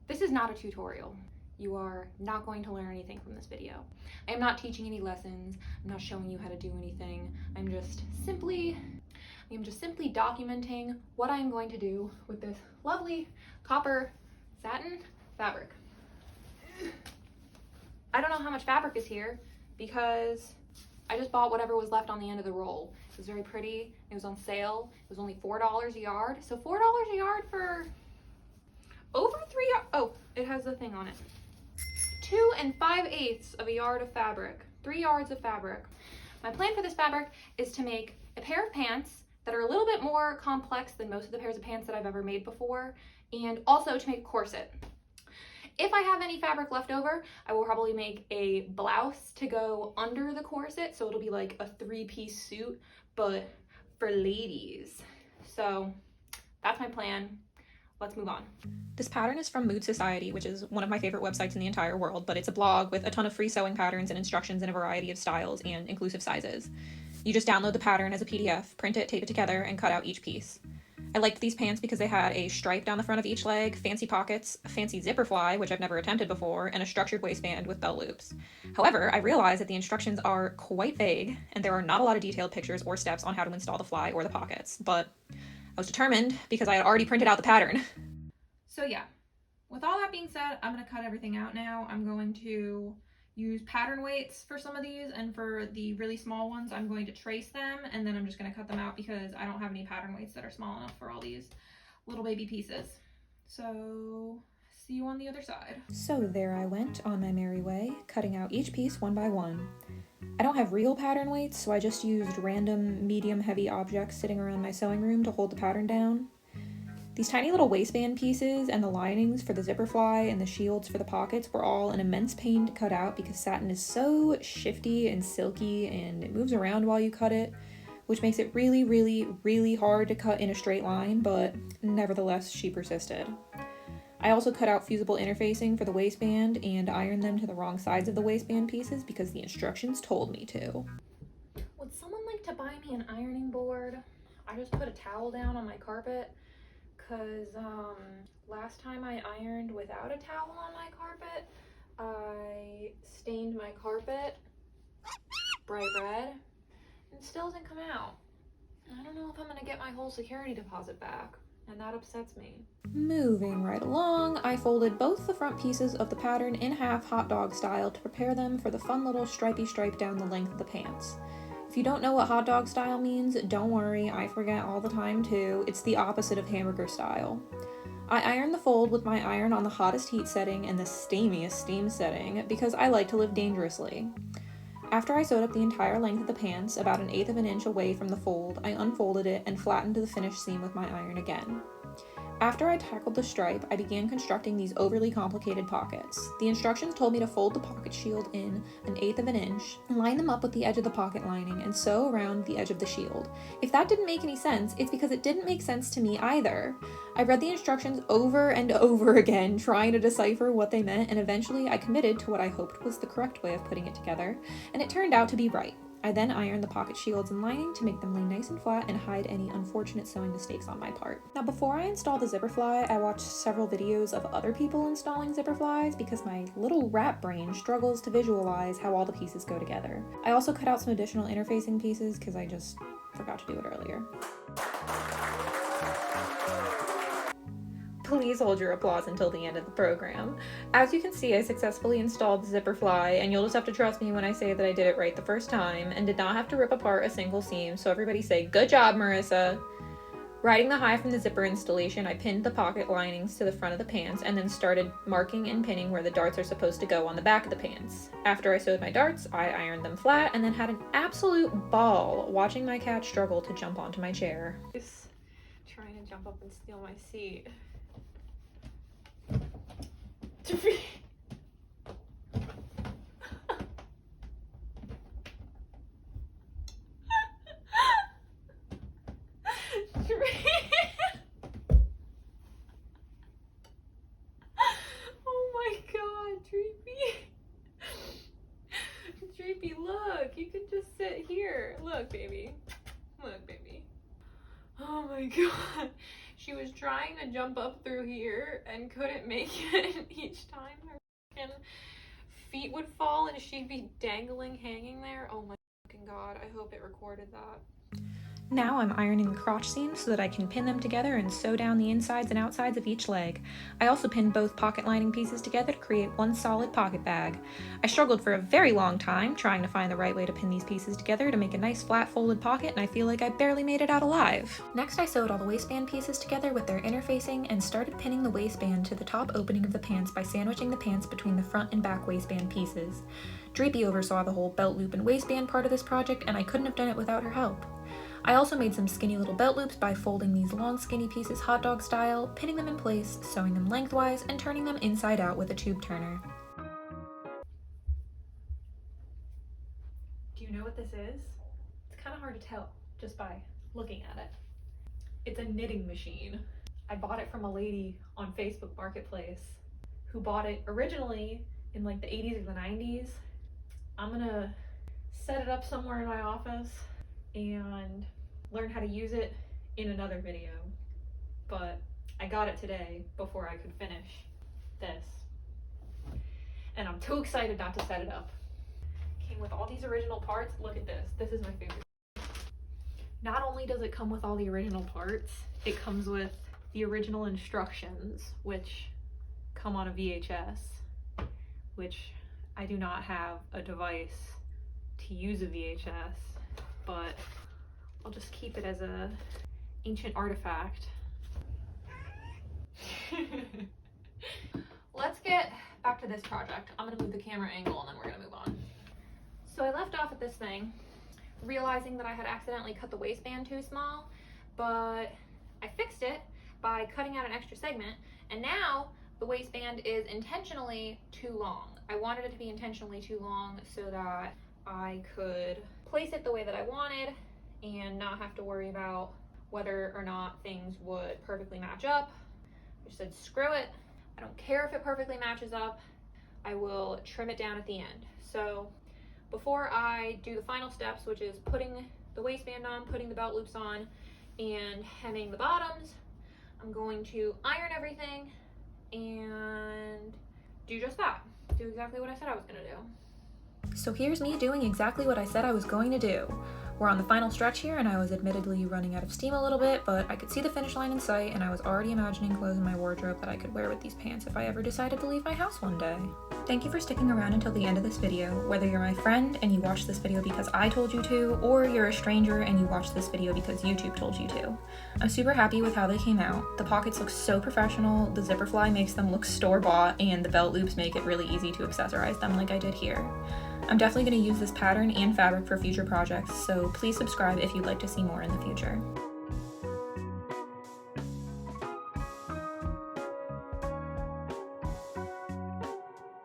This is not a tutorial. You are not going to learn anything from this video. I am not teaching any lessons. I'm not showing you how to do anything. I'm just simply documenting what I'm going to do with this lovely copper satin fabric. I don't know how much fabric is here because I just bought whatever was left on the end of the roll. It was very pretty. It was on sale. It was only $4 a yard. So $4 a yard for over 3 yards. Oh, it has the thing on it. 2 5/8 of a yard of fabric. 3 yards of fabric. My plan for this fabric is to make a pair of pants that are a little bit more complex than most of the pairs of pants that I've ever made before, and also to make a corset. If I have any fabric left over, I will probably make a blouse to go under the corset, so it'll be like a 3-piece suit, but for ladies. So that's my plan. Let's move on. This pattern is from Mood Sewciety, which is one of my favorite websites in the entire world, but it's a blog with a ton of free sewing patterns and instructions in a variety of styles and inclusive sizes. You just download the pattern as a PDF, print it, tape it together, and cut out each piece. I liked these pants because they had a stripe down the front of each leg, fancy pockets, a fancy zipper fly, which I've never attempted before, and a structured waistband with bell loops. However, I realized that the instructions are quite vague, and there are not a lot of detailed pictures or steps on how to install the fly or the pockets, but I was determined because I had already printed out the pattern. So yeah, with all that being said, I'm going to cut everything out now. I'm going to use pattern weights for some of these, and for the really small ones, I'm going to trace them, and then I'm just going to cut them out because I don't have any pattern weights that are small enough for all these little baby pieces. So see you on the other side. So there I went on my merry way, cutting out each piece one by one. I don't have real pattern weights, so I just used random medium heavy objects sitting around my sewing room to hold the pattern down. These tiny little waistband pieces and the linings for the zipper fly and the shields for the pockets were all an immense pain to cut out because satin is so shifty and silky and it moves around while you cut it, which makes it really, really, really hard to cut in a straight line, but nevertheless, she persisted. I also cut out fusible interfacing for the waistband and ironed them to the wrong sides of the waistband pieces because the instructions told me to. Would someone like to buy me an ironing board? I just put a towel down on my carpet because last time I ironed without a towel on my carpet, I stained my carpet bright red and it still doesn't come out. I don't know if I'm gonna get my whole security deposit back, and that upsets me. Moving right along, I folded both the front pieces of the pattern in half hot dog style to prepare them for the fun little stripy stripe down the length of the pants. If you don't know what hot dog style means, don't worry, I forget all the time too. It's the opposite of hamburger style. I ironed the fold with my iron on the hottest heat setting and the steamiest steam setting because I like to live dangerously. After I sewed up the entire length of the pants, about 1/8 of an inch away from the fold, I unfolded it and flattened the finished seam with my iron again. After I tackled the stripe, I began constructing these overly complicated pockets. The instructions told me to fold the pocket shield in 1/8 of an inch, line them up with the edge of the pocket lining, and sew around the edge of the shield. If that didn't make any sense, it's because it didn't make sense to me either. I read the instructions over and over again, trying to decipher what they meant, and eventually I committed to what I hoped was the correct way of putting it together, and it turned out to be right. I then ironed the pocket shields and lining to make them lay nice and flat and hide any unfortunate sewing mistakes on my part. Now before I installed the zipper fly, I watched several videos of other people installing zipper flies because my little rat brain struggles to visualize how all the pieces go together. I also cut out some additional interfacing pieces because I just forgot to do it earlier. Please hold your applause until the end of the program. As you can see, I successfully installed the zipper fly, and you'll just have to trust me when I say that I did it right the first time and did not have to rip apart a single seam, so everybody say, "Good job, Marissa." Riding the high from the zipper installation, I pinned the pocket linings to the front of the pants and then started marking and pinning where the darts are supposed to go on the back of the pants. After I sewed my darts, I ironed them flat and then had an absolute ball watching my cat struggle to jump onto my chair. He's trying to jump up and steal my seat. Oh my god, Dreepy. Dreepy, look, you can just sit here. Look, baby. Look, baby. Oh my god. she was trying to jump up through here and couldn't make it, and each time her fucking feet would fall and she'd be dangling, hanging there. Oh my fucking god, I hope it recorded that. Now I'm ironing the crotch seams so that I can pin them together and sew down the insides and outsides of each leg. I also pinned both pocket lining pieces together to create one solid pocket bag. I struggled for a very long time trying to find the right way to pin these pieces together to make a nice flat folded pocket, and I feel like I barely made it out alive. Next, I sewed all the waistband pieces together with their interfacing and started pinning the waistband to the top opening of the pants by sandwiching the pants between the front and back waistband pieces. Dreepy oversaw the whole belt loop and waistband part of this project, and I couldn't have done it without her help. I also made some skinny little belt loops by folding these long skinny pieces hot dog style, pinning them in place, sewing them lengthwise, and turning them inside out with a tube turner. Do you know what this is? It's kind of hard to tell just by looking at it. It's a knitting machine. I bought it from a lady on Facebook Marketplace who bought it originally in like the 80s or the 90s. I'm gonna set it up somewhere in my office and learn how to use it in another video, but I got it today before I could finish this, and I'm too excited not to set it up. Came with all these original parts. Look at this. This is my favorite. Not only does it come with all the original parts, it comes with the original instructions, which come on a VHS, which I do not have a device to use a VHS, but I'll just keep it as a ancient artifact. Let's get back to this project. I'm gonna move the camera angle and then we're gonna move on. So I left off at this thing, realizing that I had accidentally cut the waistband too small, but I fixed it by cutting out an extra segment, and now the waistband is intentionally too long. I wanted it to be intentionally too long so that I could place it the way that I wanted and not have to worry about whether or not things would perfectly match up. I just said, screw it. I don't care if it perfectly matches up. I will trim it down at the end. So before I do the final steps, which is putting the waistband on, putting the belt loops on, and hemming the bottoms, I'm going to iron everything and do just that. Do exactly what I said I was gonna do. So here's me doing exactly what I said I was going to do. We're on the final stretch here, and I was admittedly running out of steam a little bit, but I could see the finish line in sight, and I was already imagining clothes in my wardrobe that I could wear with these pants if I ever decided to leave my house one day. Thank you for sticking around until the end of this video, whether you're my friend and you watched this video because I told you to, or you're a stranger and you watched this video because YouTube told you to. I'm super happy with how they came out. The pockets look so professional, the zipper fly makes them look store-bought, and the belt loops make it really easy to accessorize them like I did here. I'm definitely going to use this pattern and fabric for future projects, so please subscribe if you'd like to see more in the future.